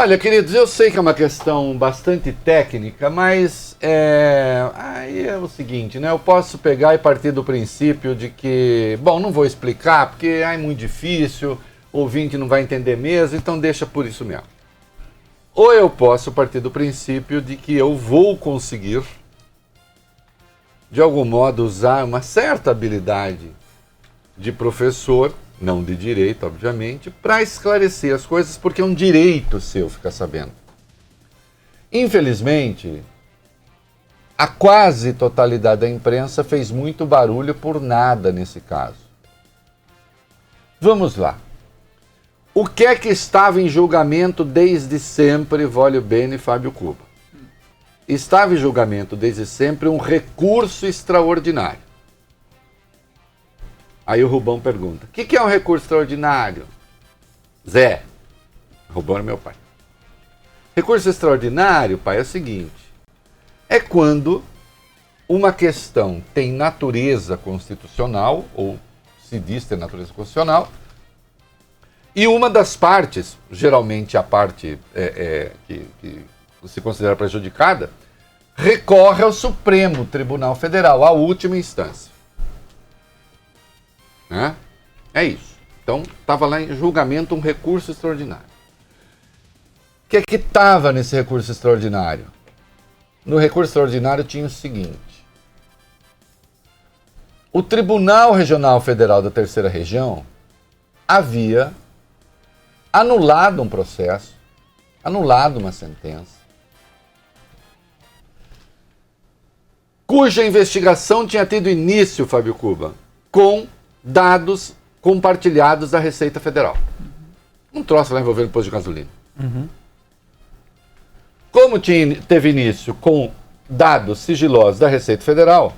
Olha, queridos, eu sei que é uma questão bastante técnica, mas aí é o seguinte, né? Eu posso pegar e partir do princípio de que, bom, não vou explicar porque é muito difícil, o ouvinte não vai entender mesmo, então deixa por isso mesmo. Ou eu posso partir do princípio de que eu vou conseguir, de algum modo, usar uma certa habilidade de professor, não de direito, obviamente, para esclarecer as coisas, porque é um direito seu ficar sabendo. Infelizmente, a quase totalidade da imprensa fez muito barulho por nada nesse caso. Vamos lá. O que é que estava em julgamento desde sempre, Vólio Bene e Fábio Cuba? Estava em julgamento desde sempre um recurso extraordinário. Aí o Rubão pergunta, o que é um recurso extraordinário? Zé, Rubão é meu pai. Recurso extraordinário, pai, é o seguinte, é quando uma questão tem natureza constitucional, ou se diz ter natureza constitucional, e uma das partes, geralmente a parte que se considera prejudicada, recorre ao Supremo Tribunal Federal, à última instância. Né? É isso. Então, estava lá em julgamento um recurso extraordinário. O que é que estava nesse recurso extraordinário? No recurso extraordinário tinha o seguinte. O Tribunal Regional Federal da Terceira Região havia anulado um processo, anulado uma sentença, cuja investigação tinha tido início, Fábio Cuba, com dados compartilhados da Receita Federal. Um troço lá envolvendo posto de gasolina. Como teve início com dados sigilosos da Receita Federal,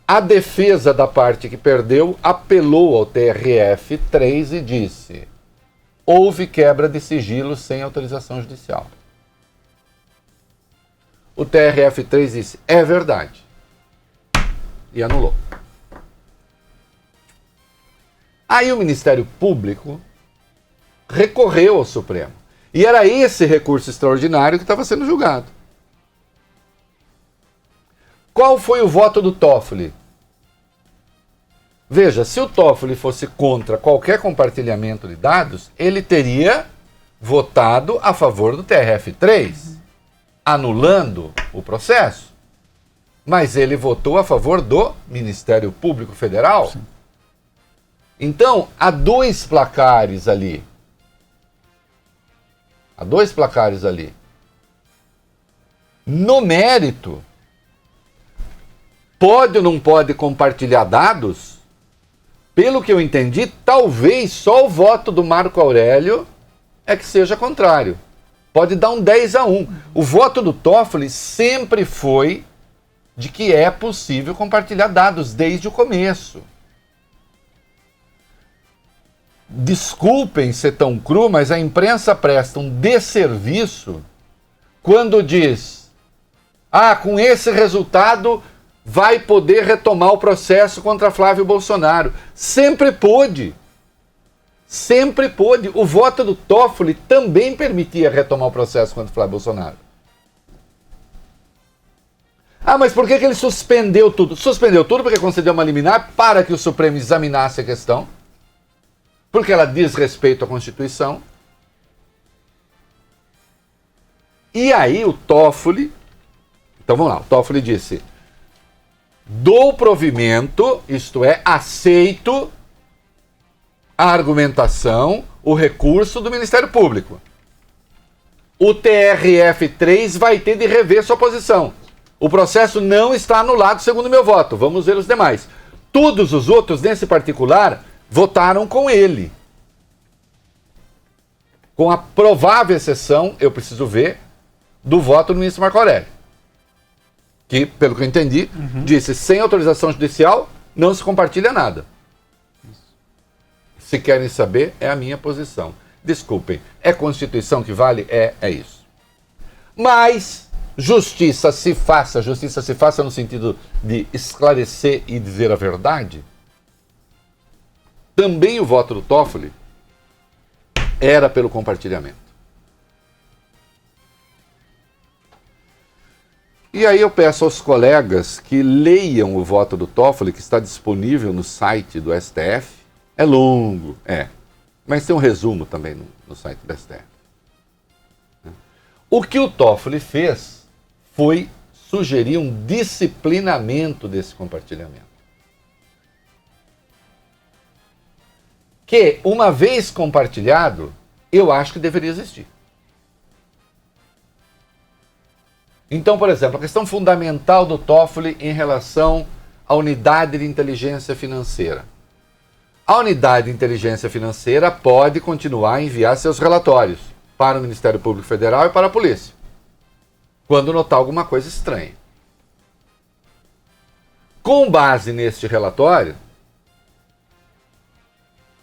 a defesa da parte que perdeu apelou ao TRF-3 e disse: houve quebra de sigilo sem autorização judicial. O TRF-3 disse: é verdade. E anulou. Aí o Ministério Público recorreu ao Supremo. E era esse recurso extraordinário que estava sendo julgado. Qual foi o voto do Toffoli? Veja, se o Toffoli fosse contra qualquer compartilhamento de dados, ele teria votado a favor do TRF-3, anulando o processo. Mas ele votou a favor do Ministério Público Federal. Sim. Então, há dois placares ali. Há dois placares ali. No mérito, pode ou não pode compartilhar dados? Pelo que eu entendi, talvez só o voto do Marco Aurélio é que seja contrário. Pode dar um 10-1. O voto do Toffoli sempre foi de que é possível compartilhar dados desde o começo. Desculpem ser tão cru, mas a imprensa presta um desserviço quando diz: com esse resultado vai poder retomar o processo contra Flávio Bolsonaro. Sempre pôde. Sempre pôde. O voto do Toffoli também permitia retomar o processo contra Flávio Bolsonaro. Mas por que ele suspendeu tudo? Suspendeu tudo porque concedeu uma liminar para que o Supremo examinasse a questão, porque ela diz respeito à Constituição. E aí o Toffoli, então vamos lá, o Toffoli disse: dou provimento, isto é, aceito a argumentação, o recurso do Ministério Público. O TRF-3 vai ter de rever sua posição. O processo não está anulado segundo o meu voto. Vamos ver os demais. Todos os outros, nesse particular, votaram com ele. Com a provável exceção, eu preciso ver, do voto do ministro Marco Aurélio. Que, pelo que eu entendi, disse: sem autorização judicial, não se compartilha nada. Se querem saber, é a minha posição. Desculpem, é Constituição que vale? É isso. Mas justiça se faça no sentido de esclarecer e dizer a verdade. Também o voto do Toffoli era pelo compartilhamento. E aí eu peço aos colegas que leiam o voto do Toffoli, que está disponível no site do STF. É longo, mas tem um resumo também no site do STF. O que o Toffoli fez foi sugerir um disciplinamento desse compartilhamento. Que, uma vez compartilhado, eu acho que deveria existir. Então, por exemplo, a questão fundamental do Toffoli em relação à unidade de inteligência financeira. A unidade de inteligência financeira pode continuar a enviar seus relatórios para o Ministério Público Federal e para a polícia, quando notar alguma coisa estranha. Com base neste relatório,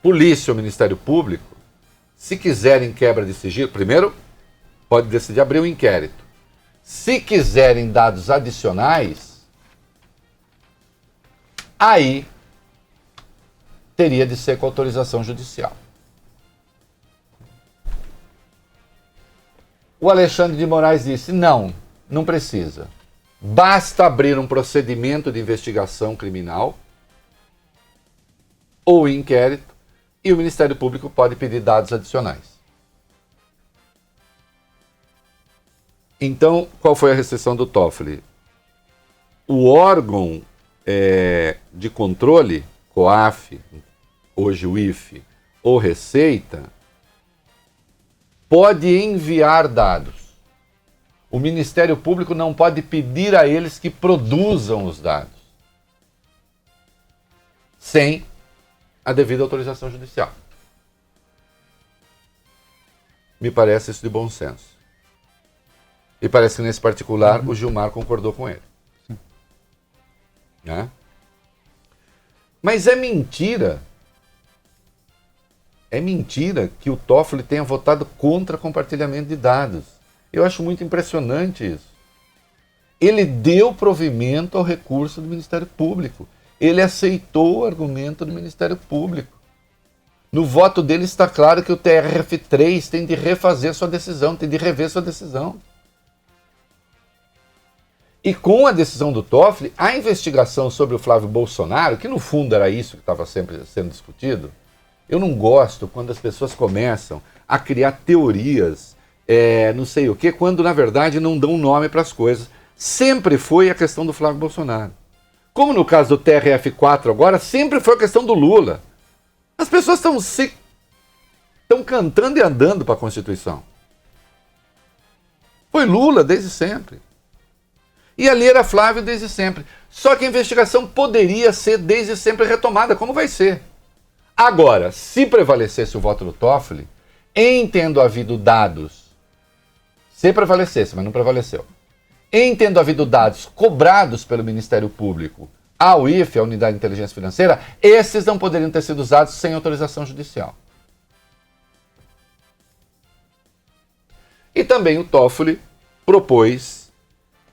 polícia ou Ministério Público, se quiserem quebra de sigilo, primeiro, pode decidir abrir um inquérito. Se quiserem dados adicionais, aí teria de ser com autorização judicial. O Alexandre de Moraes disse, não precisa. Basta abrir um procedimento de investigação criminal ou inquérito e o Ministério Público pode pedir dados adicionais. Então, qual foi a restrição do Toffoli? O órgão de controle, COAF, hoje o IFE, ou Receita, pode enviar dados. O Ministério Público não pode pedir a eles que produzam os dados sem a devida autorização judicial. Me parece isso de bom senso. E parece que nesse particular o Gilmar concordou com ele. Sim. Né? Mas é mentira. É mentira que o Toffoli tenha votado contra compartilhamento de dados. Eu acho muito impressionante isso. Ele deu provimento ao recurso do Ministério Público. Ele aceitou o argumento do Ministério Público. No voto dele está claro que o TRF3 tem de refazer sua decisão, tem de rever sua decisão. E com a decisão do Toffoli, a investigação sobre o Flávio Bolsonaro, que no fundo era isso que estava sempre sendo discutido, eu não gosto quando as pessoas começam a criar teorias, não sei o quê, quando na verdade não dão nome para as coisas. Sempre foi a questão do Flávio Bolsonaro. Como no caso do TRF4 agora, sempre foi a questão do Lula. As pessoas estão cantando e andando para a Constituição. Foi Lula desde sempre. E ali era Flávio desde sempre. Só que a investigação poderia ser desde sempre retomada, como vai ser. Agora, se prevalecesse o voto do Toffoli, em tendo havido dados, se prevalecesse, mas não prevaleceu, em tendo havido dados cobrados pelo Ministério Público ao IFE, a Unidade de Inteligência Financeira, esses não poderiam ter sido usados sem autorização judicial. E também o Toffoli propôs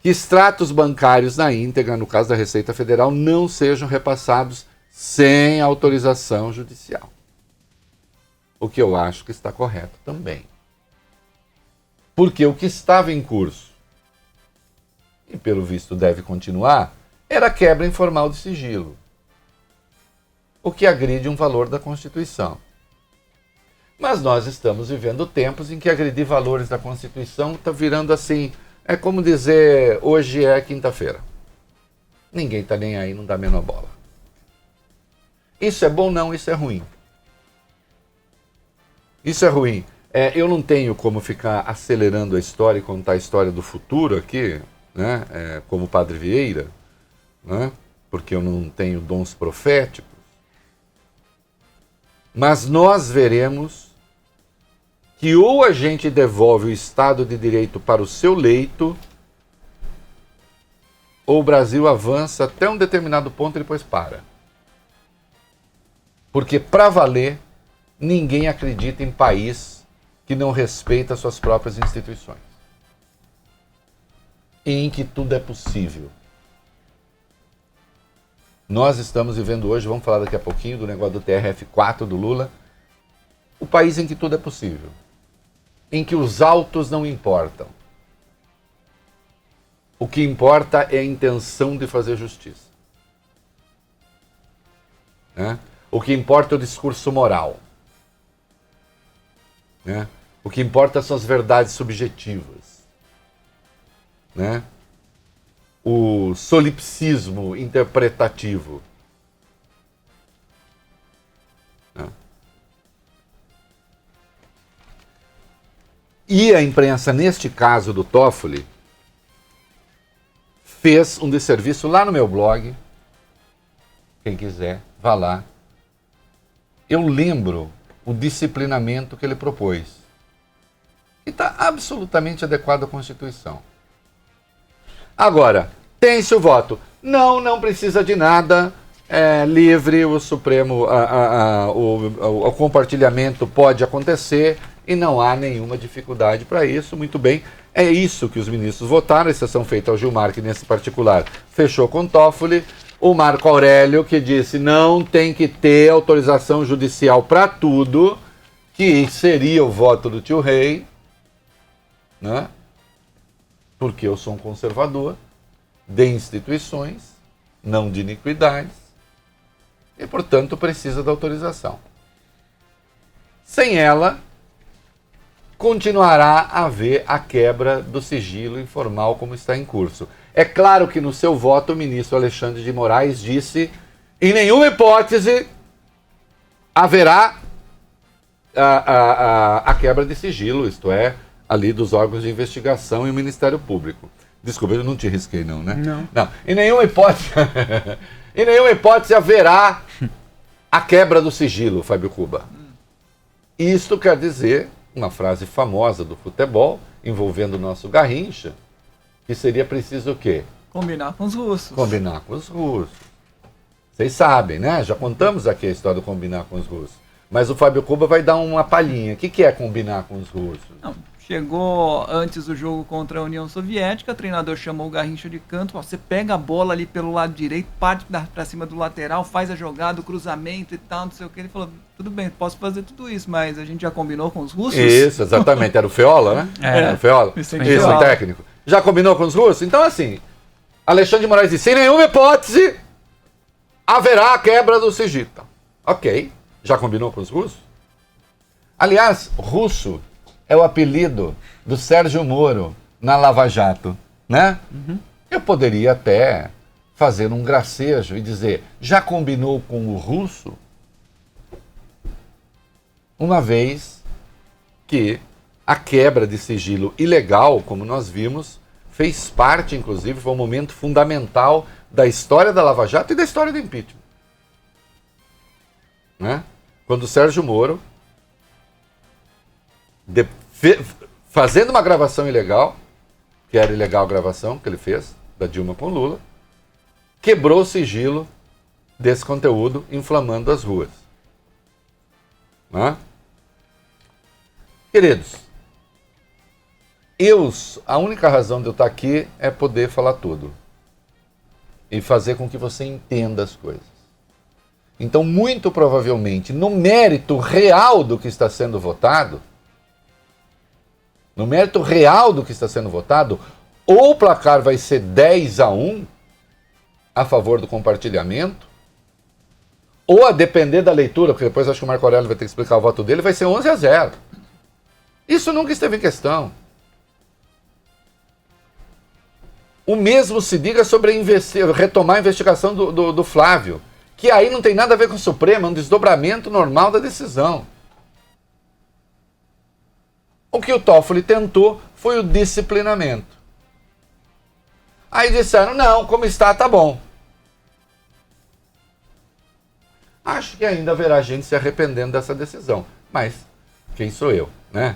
que extratos bancários na íntegra, no caso da Receita Federal, não sejam repassados sem autorização judicial. O que eu acho que está correto também. Porque o que estava em curso, e pelo visto deve continuar, era a quebra informal de sigilo. O que agride um valor da Constituição. Mas nós estamos vivendo tempos em que agredir valores da Constituição está virando assim, é como dizer, hoje é quinta-feira. Ninguém está nem aí, não dá a menor bola. Isso é bom? Não, isso é ruim. Isso é ruim. Eu não tenho como ficar acelerando a história e contar a história do futuro aqui, né? Como o Padre Vieira, né? Porque eu não tenho dons proféticos. Mas nós veremos que ou a gente devolve o Estado de Direito para o seu leito, ou o Brasil avança até um determinado ponto e depois para. Porque, para valer, ninguém acredita em país que não respeita suas próprias instituições. E em que tudo é possível. Nós estamos vivendo hoje, vamos falar daqui a pouquinho do negócio do TRF4 do Lula, o país em que tudo é possível, em que os autos não importam. O que importa é a intenção de fazer justiça. Né? O que importa é o discurso moral. Né? O que importa são as verdades subjetivas. Né? O solipsismo interpretativo. Né? E a imprensa, neste caso do Toffoli, fez um desserviço lá no meu blog. Quem quiser, vá lá. Eu lembro o disciplinamento que ele propôs. E está absolutamente adequado à Constituição. Agora, tem-se o voto. Não precisa de nada. É livre, o Supremo, o compartilhamento pode acontecer e não há nenhuma dificuldade para isso. Muito bem, é isso que os ministros votaram, exceção feita ao Gilmar, que nesse particular fechou com Toffoli. O Marco Aurélio, que disse não tem que ter autorização judicial para tudo, que seria o voto do tio Rei, né? Porque eu sou um conservador de instituições, não de iniquidades, e, portanto, precisa da autorização. Sem ela, continuará a haver a quebra do sigilo informal como está em curso. É claro que no seu voto o ministro Alexandre de Moraes disse em nenhuma hipótese haverá a quebra de sigilo, isto é, ali dos órgãos de investigação e o Ministério Público. Desculpa, eu não te risquei não, né? Não. Em nenhuma hipótese, em nenhuma hipótese haverá a quebra do sigilo, Fábio Cuba. Isto quer dizer, uma frase famosa do futebol, envolvendo o nosso Garrincha, que seria preciso o quê? Combinar com os russos. Combinar com os russos. Vocês sabem, né? Já contamos aqui a história do combinar com os russos. Mas o Fábio Cuba vai dar uma palhinha. O que é combinar com os russos? Não, chegou antes do jogo contra a União Soviética, o treinador chamou o Garrincha de canto, ó, você pega a bola ali pelo lado direito, parte pra cima do lateral, faz a jogada, o cruzamento e tal, não sei o que. Ele falou, tudo bem, posso fazer tudo isso, mas a gente já combinou com os russos? Isso, exatamente. Era o Feola, né? Era o Feola. Isso, o técnico. Já combinou com os russos? Então, assim, Alexandre de Moraes disse, sem nenhuma hipótese haverá a quebra do sigilo. Ok, já combinou com os russos? Aliás, russo é o apelido do Sérgio Moro na Lava Jato, né? Uhum. Eu poderia até fazer um gracejo e dizer, já combinou com o russo? Uma vez que a quebra de sigilo ilegal, como nós vimos, fez parte, inclusive, foi um momento fundamental da história da Lava Jato e da história do impeachment. Né? Quando o Sérgio Moro, fazendo uma gravação ilegal, que era ilegal a gravação que ele fez, da Dilma com Lula, quebrou o sigilo desse conteúdo, inflamando as ruas. Né? Queridos, a única razão de eu estar aqui é poder falar tudo. E fazer com que você entenda as coisas. Então, muito provavelmente, no mérito real do que está sendo votado, ou o placar vai ser 10-1 a favor do compartilhamento, ou a depender da leitura, porque depois acho que o Marco Aurélio vai ter que explicar o voto dele, vai ser 11-0. Isso nunca esteve em questão. O mesmo se diga sobre retomar a investigação do Flávio, que aí não tem nada a ver com o Supremo, é um desdobramento normal da decisão. O que o Toffoli tentou foi o disciplinamento. Aí disseram, não, como está, tá bom. Acho que ainda haverá gente se arrependendo dessa decisão, mas quem sou eu, né?